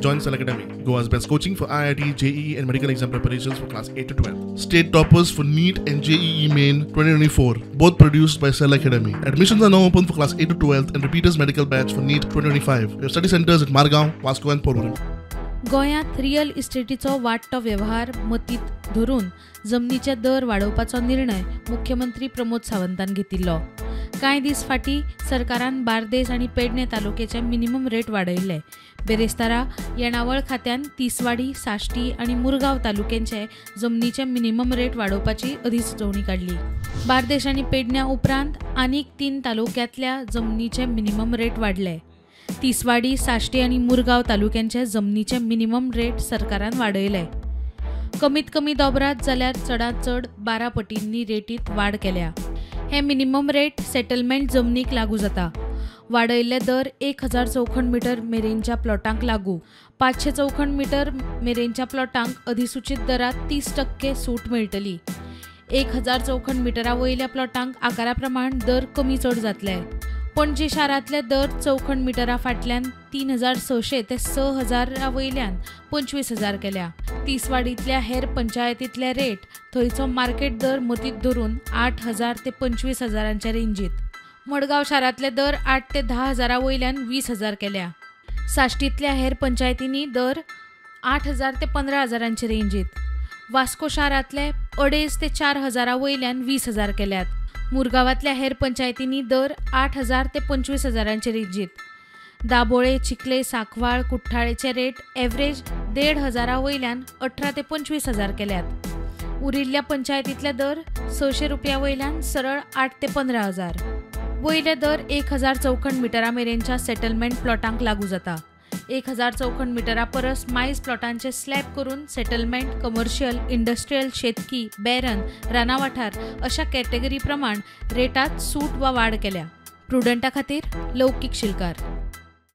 Join Select Academy, Goa's best coaching for IIT, JEE and medical exam preparations for class 8 to 12. State toppers for NEET and JEE Main 2024, both produced by Select Academy. Admissions are now open for class 8 to 12 and repeaters medical batch for NEET 2025. We have study centers at Margaon, Vasco and Porvorim. गोंयांत real इस्टेटीचो वाडटो वेव्हार मतींत धरून जमनीचे दर वाडोवपाचो निर्णय मुख्यमंत्री प्रमोद सावंतान घेतिल्लो. कांय दीस फाटीं सरकारान बार्देस आनी पेडणे तालुक्याचे मिनिमम रेट वाडयले. बेरेस्तारा येणावळ खात्यान तिसवाडी, साश्टी आनी मुरगांव तालुक्यांचे जमनीचे मिनिमम रेट वाडोवपाची अधिसुचोवणी काडली. बार्देस आनी पेडण्या उपरांत आनीक 3 तालुक्यांतल्या जमनीचे मिनिमम रेट वाडले. तिसवाडी, साश्टी आनी मुरगांव तालुक्यांचे जमनीचे मिनिमम रेट सरकारान वाडयले. कमीत कमी दोबरात जाल्यार चडांत चड 12 पटींनी रेटींत वाड केल्या. हे मिनिमम रेट सेटलमेंट जमनीक लागू जाता. वाडयल्ले दर 1000 चौखंड मीटर मेरेनच्या प्लॉटांक लागू. 500 चौखंड मीटर मेरेनच्या प्लॉटांक अधिसूचित दरात 30% सूट मेळटली. 1000 चौखंड मिटरा वयल्या प्लॉटांक आकारा प्रमाण दर कमी चड जातले. पणजी शारांतले दर चौखंड मिटरा फाटल्यान 3600 ते 6000 वयल्यान 25000 केल्या. तिसवाडींतल्या हेर पंचायतींतले रेट थंयचो मार्केट दर मतींत धरून 8000 ते 25000 रेंजीत. मडगांव शारांतले दर 8 ते 10000 वयल्यान 20000 केल्या. साश्टींतल्या हेर पंचायतींनी दर 8000 ते 15000 रेंजीत. वास्को शारांतले 2.5 ते 4000 वयल्यान 20000 केल्यात. मुरगांवांतल्या हेर पंचायतींनी दर 8000 ते 25000 रेंजीत. दाबोळे, चिखले, सांकवाळ, कुठ्ठाळेचे रेट एव्हरेज 1500 वयल्यान 18 ते 25000 केल्यात. उरिल्ल्या पंचायतींतले दर 600 रुपया वयल्यान सरळ 8 ते 15000. वयले दर 1000 चौखंड मिटरा मेरेनच्या सेटलमेंट प्लॉटांक लागू जाता. 1000 चौखंड मिटरा परस मायज प्लॉटांचे स्लॅब करून सेटलमेंट, कमर्शियल, इंडस्ट्रियल, शेतकी, बेरन, रानावाठार अशा कॅटेगरी प्रमाण रेटात सूट वा वाड केल्या. प्रुडंटा खातीर लौकीक शिलकार.